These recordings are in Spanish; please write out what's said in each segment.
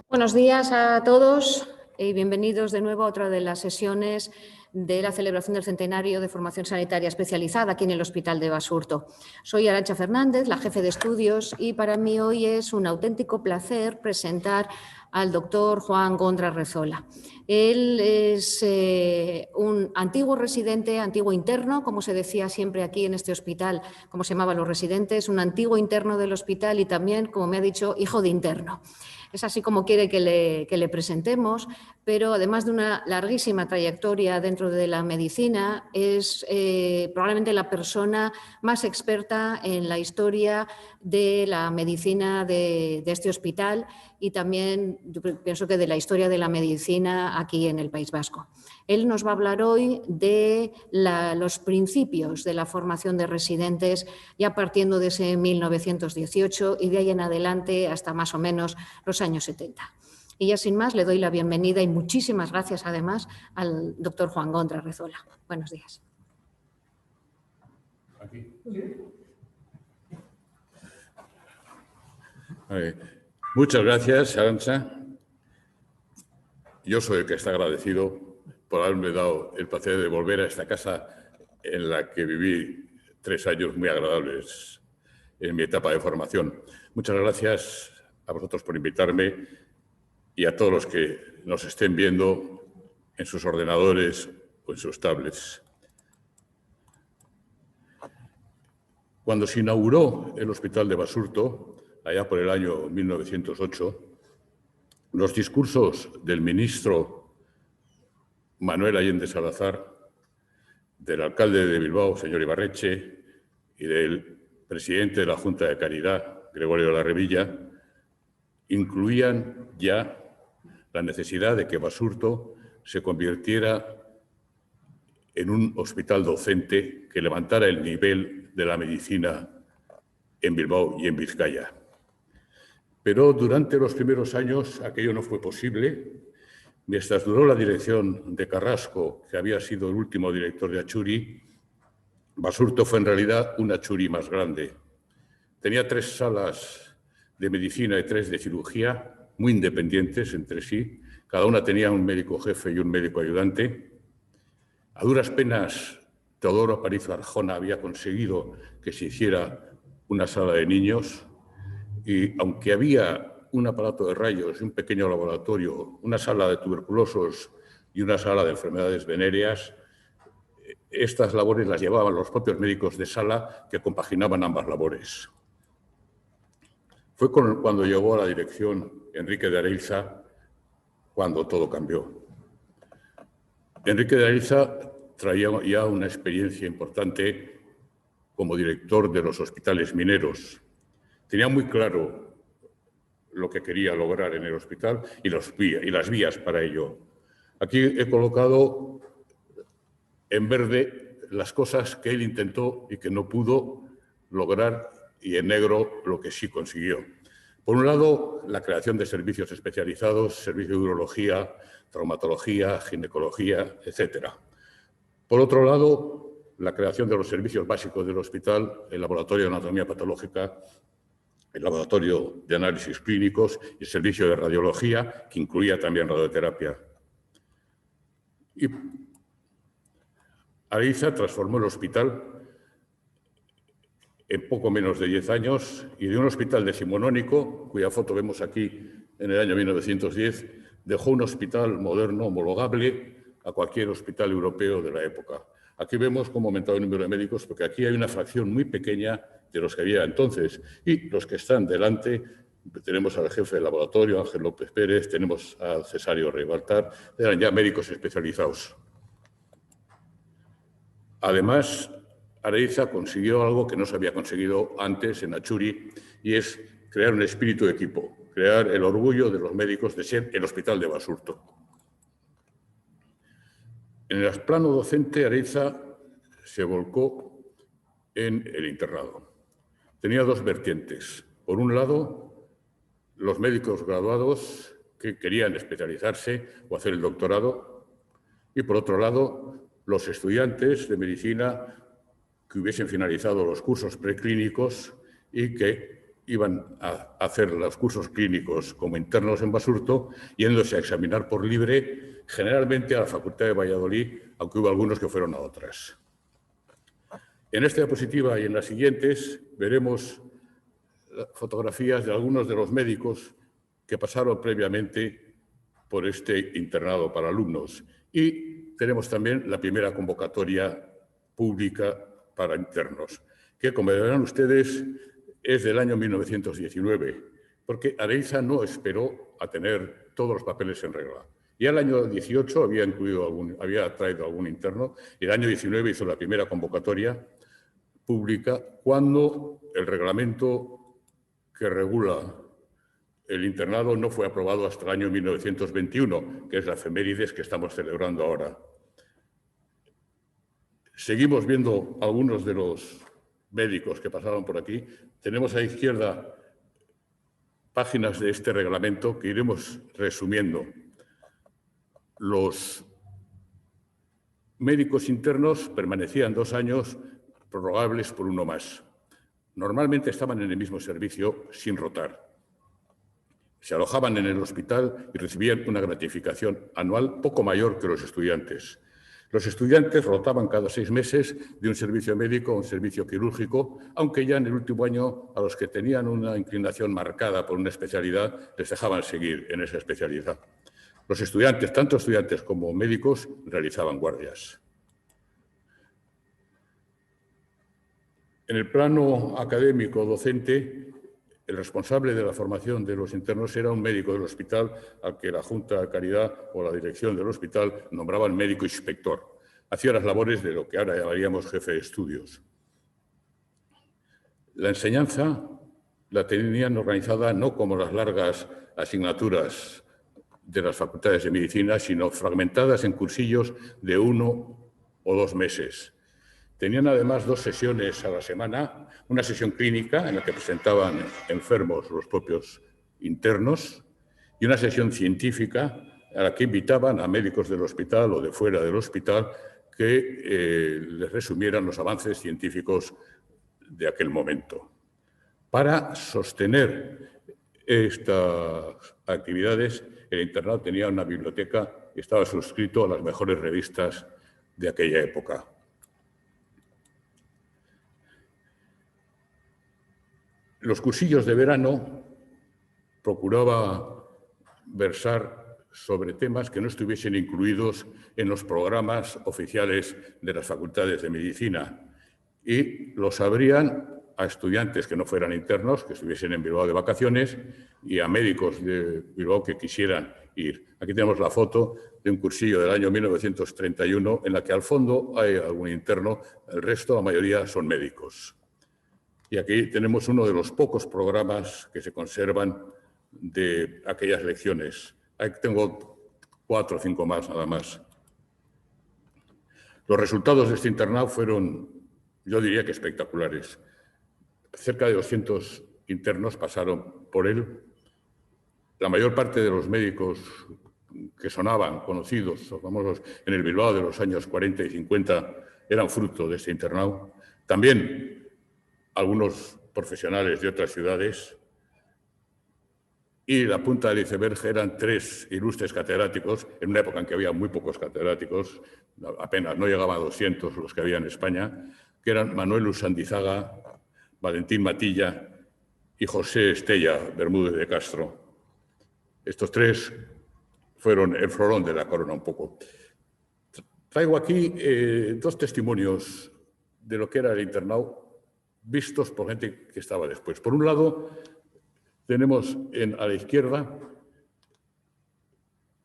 Buenos días a todos y bienvenidos de nuevo a otra de las sesiones de la celebración del centenario de formación sanitaria especializada aquí en el Hospital de Basurto. Soy Arantxa Fernández, la jefe de estudios, y para mí hoy es un auténtico placer presentar al doctor Juan Gondra Rezola. Él es un antiguo residente, antiguo interno, como se decía siempre aquí en este hospital, como se llamaban los residentes, un antiguo interno del hospital y también, como me ha dicho, hijo de interno. Es así como quiere que le presentemos, pero además de una larguísima trayectoria dentro de la medicina, es probablemente la persona más experta en la historia de la medicina de este hospital y también yo pienso que de la historia de la medicina aquí en el País Vasco. Él nos va a hablar hoy de los principios de la formación de residentes, ya partiendo de ese 1918 y de ahí en adelante hasta más o menos los años 70. Y ya sin más, le doy la bienvenida y muchísimas gracias además al doctor Juan Gondra Rezola. Buenos días. Muchas gracias, Arantxa. Yo soy el que está agradecido por haberme dado el placer de volver a esta casa en la que viví 3 años muy agradables en mi etapa de formación. Muchas gracias a vosotros por invitarme y a todos los que nos estén viendo en sus ordenadores o en sus tablets. Cuando se inauguró el Hospital de Basurto, allá por el año 1908, los discursos del ministro Manuel Allende Salazar, del alcalde de Bilbao, señor Ibarretxe, y del presidente de la Junta de Caridad, Gregorio de la Revilla, incluían ya la necesidad de que Basurto se convirtiera en un hospital docente que levantara el nivel de la medicina en Bilbao y en Vizcaya. Pero durante los primeros años aquello no fue posible. Mientras duró la dirección de Carrasco, que había sido el último director de Achuri, Basurto fue en realidad un Achuri más grande. Tenía 3 salas de medicina y 3 de cirugía, muy independientes entre sí. Cada una tenía un médico jefe y un médico ayudante. A duras penas, Teodoro Aparicio Arjona había conseguido que se hiciera una sala de niños y aunque había un aparato de rayos y un pequeño laboratorio, una sala de tuberculosos y una sala de enfermedades venéreas, estas labores las llevaban los propios médicos de sala que compaginaban ambas labores. Fue cuando llegó a la dirección Enrique de Areilza cuando todo cambió. Enrique de Areilza traía ya una experiencia importante como director de los hospitales mineros. Tenía muy claro lo que quería lograr en el hospital y las vías para ello. Aquí he colocado en verde las cosas que él intentó y que no pudo lograr y en negro lo que sí consiguió. Por un lado, la creación de servicios especializados, servicio de urología, traumatología, ginecología, etc. Por otro lado, la creación de los servicios básicos del hospital, el laboratorio de anatomía patológica, el laboratorio de análisis clínicos y el servicio de radiología, que incluía también radioterapia. Y Areilza transformó el hospital en poco menos de 10 años y de un hospital decimonónico, cuya foto vemos aquí en el año 1910, dejó un hospital moderno homologable a cualquier hospital europeo de la época. Aquí vemos cómo ha aumentado el número de médicos, porque aquí hay una fracción muy pequeña de los que había entonces. Y los que están delante, tenemos al jefe del laboratorio, Ángel López Pérez, tenemos al Cesario Ribaltar, eran ya médicos especializados. Además, Areilza consiguió algo que no se había conseguido antes en Achuri, y es crear un espíritu de equipo, crear el orgullo de los médicos de ser el Hospital de Basurto. En el plano docente, Areilza se volcó en el internado. Tenía 2 vertientes. Por un lado, los médicos graduados que querían especializarse o hacer el doctorado, y por otro lado, los estudiantes de medicina que hubiesen finalizado los cursos preclínicos y que iban a hacer los cursos clínicos como internos en Basurto, yéndose a examinar por libre, generalmente a la Facultad de Valladolid, aunque hubo algunos que fueron a otras. En esta diapositiva y en las siguientes veremos fotografías de algunos de los médicos que pasaron previamente por este internado para alumnos. Y tenemos también la primera convocatoria pública para internos, que, como verán ustedes, es del año 1919, porque Areiza no esperó a tener todos los papeles en regla. Y al año 18 había traído algún interno, y el año 19 hizo la primera convocatoria pública cuando el reglamento que regula el internado no fue aprobado hasta el año 1921, que es la efemérides que estamos celebrando ahora. Seguimos viendo algunos de los médicos que pasaron por aquí. Tenemos a la izquierda páginas de este reglamento que iremos resumiendo. Los médicos internos permanecían 2 años, prorrogables por 1 más. Normalmente estaban en el mismo servicio sin rotar. Se alojaban en el hospital y recibían una gratificación anual poco mayor que los estudiantes. Los estudiantes rotaban cada 6 meses de un servicio médico a un servicio quirúrgico, aunque ya en el último año a los que tenían una inclinación marcada por una especialidad les dejaban seguir en esa especialidad. Los estudiantes, tanto estudiantes como médicos, realizaban guardias. En el plano académico docente, el responsable de la formación de los internos era un médico del hospital al que la Junta de Caridad o la dirección del hospital nombraban médico inspector. Hacía las labores de lo que ahora llamaríamos jefe de estudios. La enseñanza la tenían organizada no como las largas asignaturas de las facultades de medicina, sino fragmentadas en cursillos de 1 o 2 meses. Tenían además 2 sesiones a la semana, una sesión clínica en la que presentaban enfermos los propios internos y una sesión científica a la que invitaban a médicos del hospital o de fuera del hospital que les resumieran los avances científicos de aquel momento. Para sostener estas actividades, el internado tenía una biblioteca y estaba suscrito a las mejores revistas de aquella época. Los cursillos de verano procuraba versar sobre temas que no estuviesen incluidos en los programas oficiales de las facultades de medicina y los abrían a estudiantes que no fueran internos, que estuviesen en Bilbao de vacaciones, y a médicos de Bilbao que quisieran ir. Aquí tenemos la foto de un cursillo del año 1931 en la que al fondo hay algún interno, el resto, la mayoría, son médicos. Y aquí tenemos uno de los pocos programas que se conservan de aquellas lecciones. Ahí tengo 4 o 5 más, nada más. Los resultados de este internado fueron, yo diría que espectaculares. Cerca de 200 internos pasaron por él. La mayor parte de los médicos que sonaban, conocidos o famosos en el Bilbao de los años 40 y 50, eran fruto de este internado. También algunos profesionales de otras ciudades, y la punta del iceberg eran 3 ilustres catedráticos, en una época en que había muy pocos catedráticos, apenas no llegaban a 200 los que había en España, que eran Manuel Usandizaga, Valentín Matilla y José Estella Bermúdez de Castro. Estos 3 fueron el florón de la corona un poco. Traigo aquí 2 testimonios de lo que era el internado, vistos por gente que estaba después. Por un lado, tenemos a la izquierda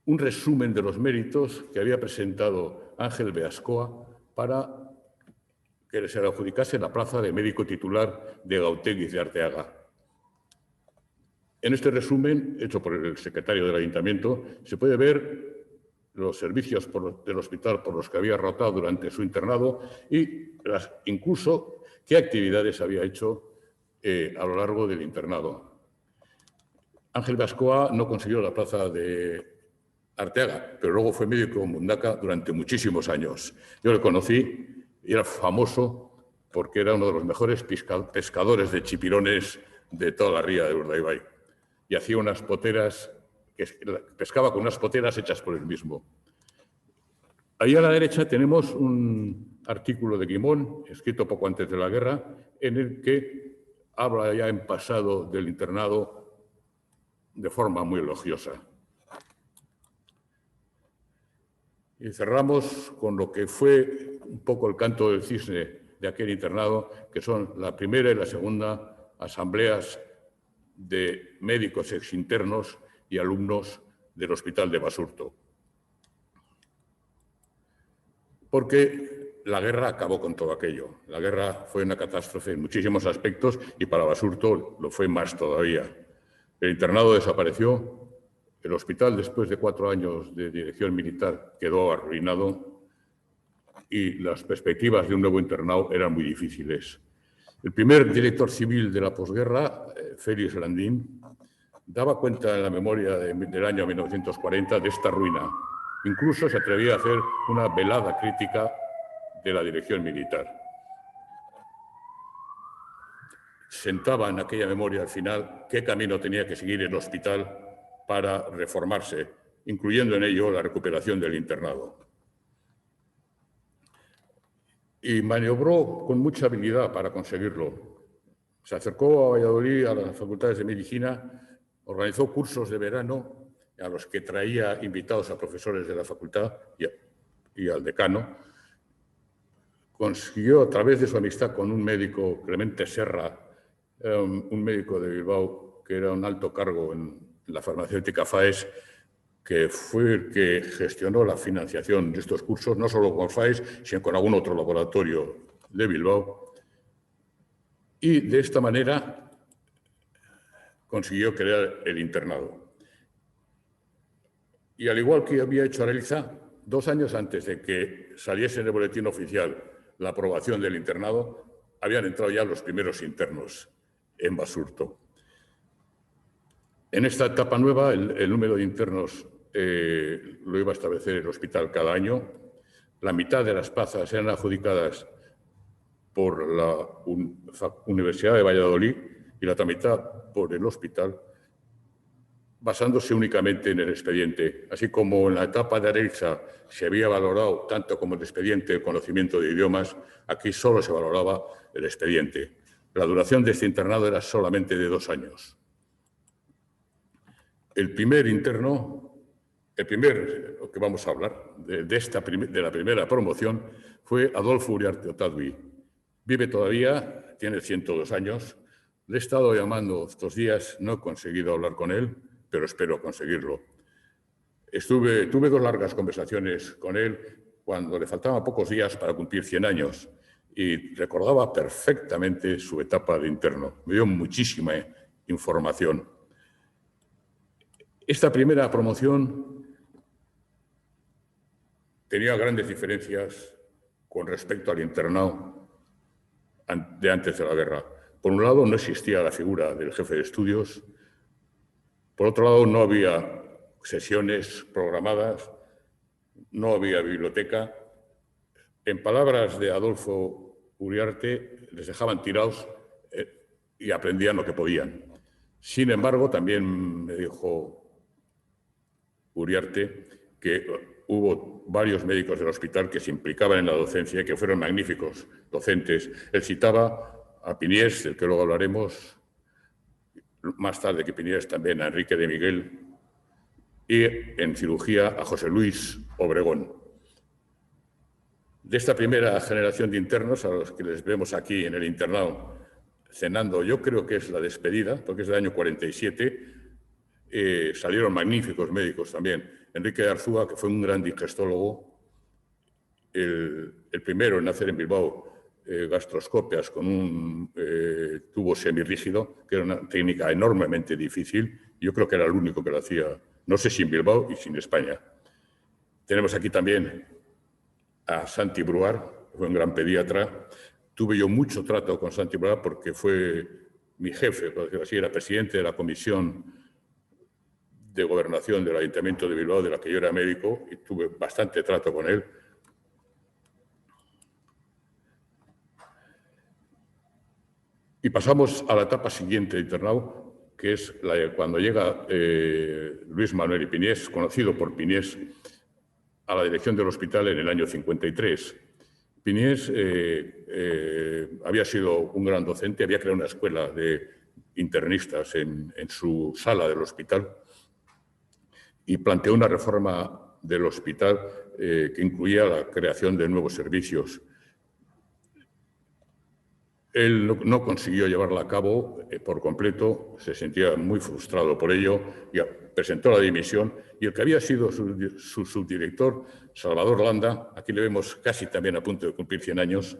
un resumen de los méritos que había presentado Ángel Beascoa para que se le adjudicase la plaza de médico titular de Gautegui de Arteaga. En este resumen, hecho por el secretario del ayuntamiento, se puede ver los servicios del hospital por los que había rotado durante su internado y incluso qué actividades había hecho a lo largo del internado. Ángel Beascoa no consiguió la plaza de Arteaga, pero luego fue médico en Mundaca durante muchísimos años. Yo le conocí y era famoso porque era uno de los mejores pescadores de chipirones de toda la ría de Urdaibai y hacía unas poteras, pescaba con unas poteras hechas por él mismo. Ahí a la derecha tenemos un artículo de Guimón, escrito poco antes de la guerra, en el que habla ya en pasado del internado de forma muy elogiosa. Y cerramos con lo que fue un poco el canto del cisne de aquel internado, que son la primera y la segunda asambleas de médicos exinternos y alumnos del Hospital de Basurto. Porque la guerra acabó con todo aquello. La guerra fue una catástrofe en muchísimos aspectos y para Basurto lo fue más todavía. El internado desapareció. El hospital, después de 4 años de dirección militar, quedó arruinado y las perspectivas de un nuevo internado eran muy difíciles. El primer director civil de la posguerra, Félix Landín, daba cuenta en la memoria del año 1940 de esta ruina. Incluso se atrevía a hacer una velada crítica de la dirección militar. Sentaba en aquella memoria al final qué camino tenía que seguir el hospital para reformarse, incluyendo en ello la recuperación del internado. Y maniobró con mucha habilidad para conseguirlo. Se acercó a Valladolid, a las facultades de medicina, organizó cursos de verano a los que traía invitados a profesores de la facultad y al decano. Consiguió, a través de su amistad con un médico, Clemente Serra, un médico de Bilbao, que era un alto cargo en la farmacéutica FAES, que fue el que gestionó la financiación de estos cursos, no solo con FAES, sino con algún otro laboratorio de Bilbao. Y de esta manera consiguió crear el internado. Y al igual que había hecho Areliza, 2 años antes de que saliese en el boletín oficial la aprobación del internado, habían entrado ya los primeros internos en Basurto. En esta etapa nueva, el número de internos lo iba a establecer el hospital cada año. La mitad de las plazas eran adjudicadas por la Universidad de Valladolid y la otra mitad por el hospital, basándose únicamente en el expediente. Así como en la etapa de Areliza se había valorado tanto como el expediente el conocimiento de idiomas, aquí solo se valoraba el expediente. La duración de este internado era solamente de 2 años. El primer interno, lo que vamos a hablar de la primera promoción, fue Adolfo Uriarte Otadui. Vive todavía, tiene 102 años. Le he estado llamando estos días, no he conseguido hablar con él, pero espero conseguirlo. Tuve 2 largas conversaciones con él cuando le faltaban pocos días para cumplir 100 años y recordaba perfectamente su etapa de interno. Me dio muchísima información. Esta primera promoción tenía grandes diferencias con respecto al internado de antes de la guerra. Por un lado, no existía la figura del jefe de estudios. Por otro lado, no había sesiones programadas, no había biblioteca. En palabras de Adolfo Uriarte, les dejaban tirados y aprendían lo que podían. Sin embargo, también me dijo Uriarte que hubo varios médicos del hospital que se implicaban en la docencia y que fueron magníficos docentes. Él citaba a Piniés, del que luego hablaremos, más tarde que Piniés también a Enrique de Miguel, y en cirugía a José Luis Obregón. De esta primera generación de internos, a los que les vemos aquí en el internado cenando, yo creo que es la despedida, porque es del año 47, salieron magníficos médicos también. Enrique de Arzúa, que fue un gran digestólogo, el primero en hacer en Bilbao gastroscopias con un tubo semirrígido, que era una técnica enormemente difícil. Yo creo que era el único que lo hacía, no sé si en Bilbao y si en España. Tenemos aquí también a Santi Bruar, que fue un gran pediatra. Tuve yo mucho trato con Santi Bruar porque fue mi jefe, por decirlo así, era presidente de la comisión de gobernación del Ayuntamiento de Bilbao, de la que yo era médico, y tuve bastante trato con él. Y pasamos a la etapa siguiente de internado, que es la de cuando llega Luis Manuel Ipiniés, conocido por Piniés, a la dirección del hospital en el año 53. Piniés había sido un gran docente, había creado una escuela de internistas en su sala del hospital y planteó una reforma del hospital que incluía la creación de nuevos servicios. Él no consiguió llevarla a cabo por completo, se sentía muy frustrado por ello y presentó la dimisión. Y el que había sido su subdirector, Salvador Landa, aquí le vemos casi también a punto de cumplir 100 años,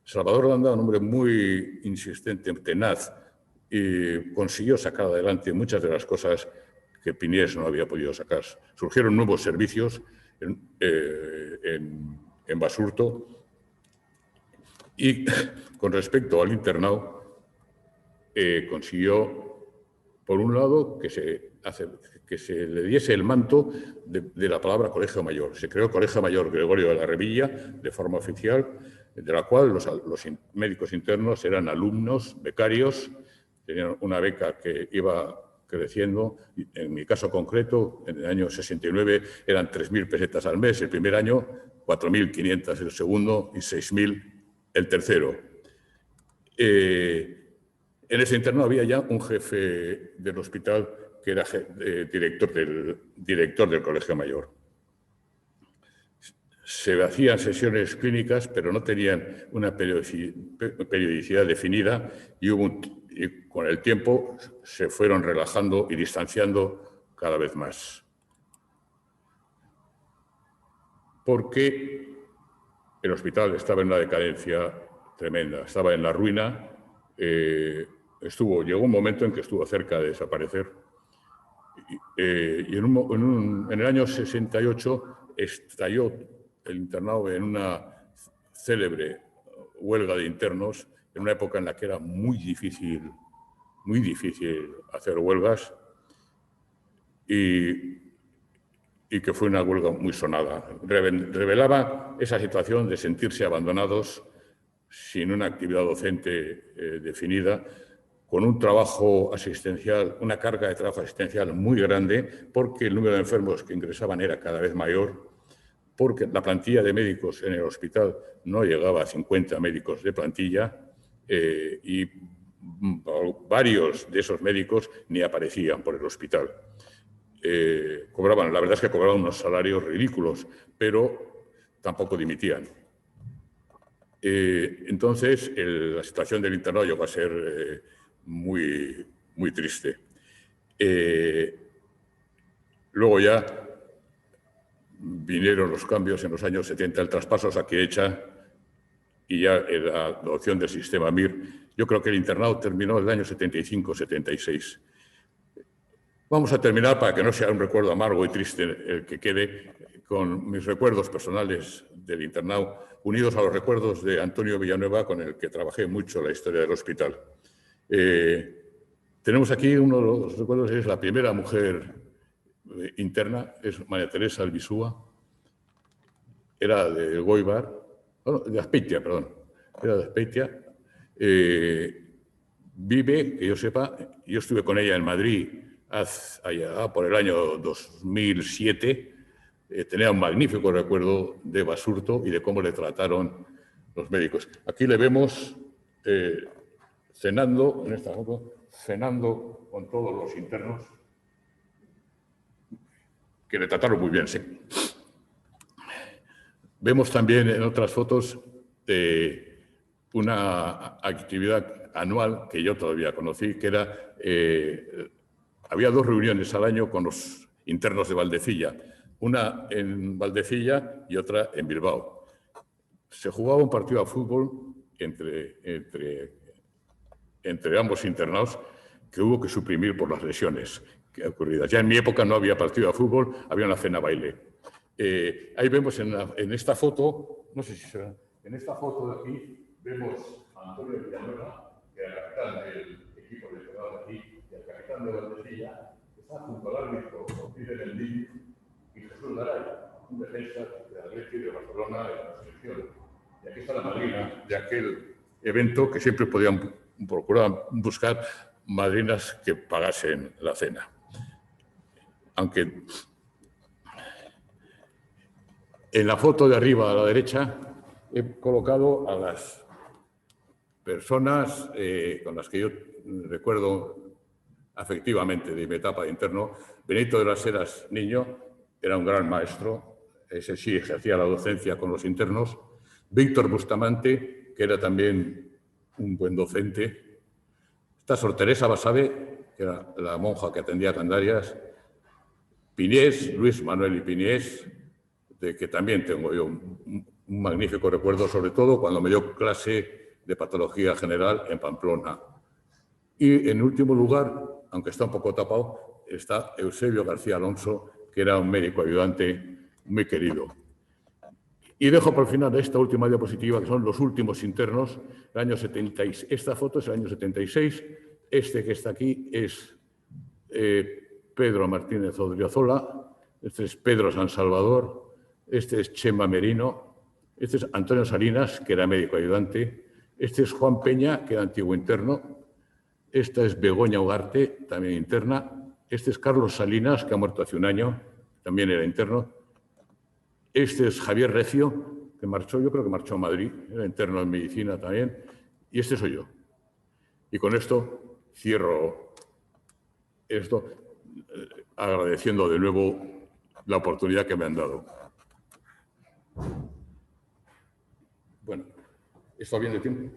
Salvador Landa, un hombre muy insistente, tenaz, y consiguió sacar adelante muchas de las cosas que Piniés no había podido sacar. Surgieron nuevos servicios en Basurto. Y con respecto al internado, consiguió, por un lado, que se le diese el manto de la palabra Colegio Mayor. Se creó el Colegio Mayor Gregorio de la Revilla de forma oficial, de la cual los médicos internos eran alumnos, becarios, tenían una beca que iba creciendo. En mi caso concreto, en el año 69 eran 3.000 pesetas al mes el primer año, 4.500 el segundo y 6.000 el tercero. En ese internado había ya un jefe del hospital que era director del Colegio Mayor. Se hacían sesiones clínicas, pero no tenían una periodicidad definida y con el tiempo se fueron relajando y distanciando cada vez más. Porque el hospital estaba en una decadencia tremenda, estaba en la ruina, llegó un momento en que estuvo cerca de desaparecer. Y en el año 68 estalló el internado en una célebre huelga de internos, en una época en la que era muy difícil hacer huelgas, y que fue una huelga muy sonada. Revelaba esa situación de sentirse abandonados, sin una actividad docente definida, con un trabajo asistencial, una carga de trabajo asistencial muy grande, porque el número de enfermos que ingresaban era cada vez mayor, porque la plantilla de médicos en el hospital no llegaba a 50 médicos de plantilla, y varios de esos médicos ni aparecían por el hospital. La verdad es que cobraban unos salarios ridículos, pero tampoco dimitían. Entonces, la situación del internado llegó a ser muy, muy triste. Luego ya vinieron los cambios en los años 70, el traspaso a Saquirecha y ya la adopción del sistema MIR. Yo creo que el internado terminó en el año 75-76. Vamos a terminar, para que no sea un recuerdo amargo y triste el que quede, con mis recuerdos personales del internado, unidos a los recuerdos de Antonio Villanueva, con el que trabajé mucho la historia del hospital. Tenemos aquí uno de los recuerdos, es la primera mujer interna, es María Teresa Albizúa, era de Goibar, de Azpeitia, perdón, era de Azpeitia. Vive, que yo sepa, yo estuve con ella en Madrid allá por el año 2007, tenía un magnífico recuerdo de Basurto y de cómo le trataron los médicos. Aquí le vemos cenando, en esta foto, cenando con todos los internos, que le trataron muy bien, sí. Vemos también en otras fotos una actividad anual que yo todavía conocí, que era... había 2 reuniones al año con los internos de Valdecilla, una en Valdecilla y otra en Bilbao. Se jugaba un partido de fútbol entre ambos internados que hubo que suprimir por las lesiones ocurridas. Ya en mi época no había partido de fútbol, había una cena baile. Ahí vemos en esta foto, no sé si será, en esta foto de aquí vemos a Antonio Villanueva, que era capitán del equipo de jugado de aquí, y el capitán de Valdecilla, que está junto al árbitro Ortiz Mendí y Jesús Garay, un defensa de Atleti de Barcelona de la selección. Y aquí está la madrina de aquel evento, que siempre podían procuraban buscar madrinas que pagasen la cena. Aunque en la foto de arriba a la derecha he colocado a las personas con las que yo recuerdo afectivamente de mi etapa de interno. Benito de las Heras, niño, era un gran maestro, ese sí ejercía la docencia con los internos. Víctor Bustamante, que era también un buen docente. Está Sor Teresa Basabe, que era la monja que atendía a Candarias. Piniés, Luis Manuel y Piniés, de que también tengo yo un magnífico recuerdo, sobre todo cuando me dio clase de patología general en Pamplona. Y en último lugar, aunque está un poco tapado, está Eusebio García Alonso, que era un médico ayudante muy querido. Y dejo por final esta última diapositiva, que son los últimos internos, el año 76. Esta foto es el año 76. Este que está aquí es Pedro Martínez Odriozola, este es Pedro San Salvador, este es Chema Merino, este es Antonio Salinas, que era médico ayudante, este es Juan Peña, que era antiguo interno, esta es Begoña Ugarte, también interna, este es Carlos Salinas, que ha muerto hace un año, también era interno, este es Javier Recio, que marchó, yo creo que marchó a Madrid, era interno en medicina también, y este soy yo. Y con esto cierro esto, agradeciendo de nuevo la oportunidad que me han dado. Bueno, ¿está bien de tiempo?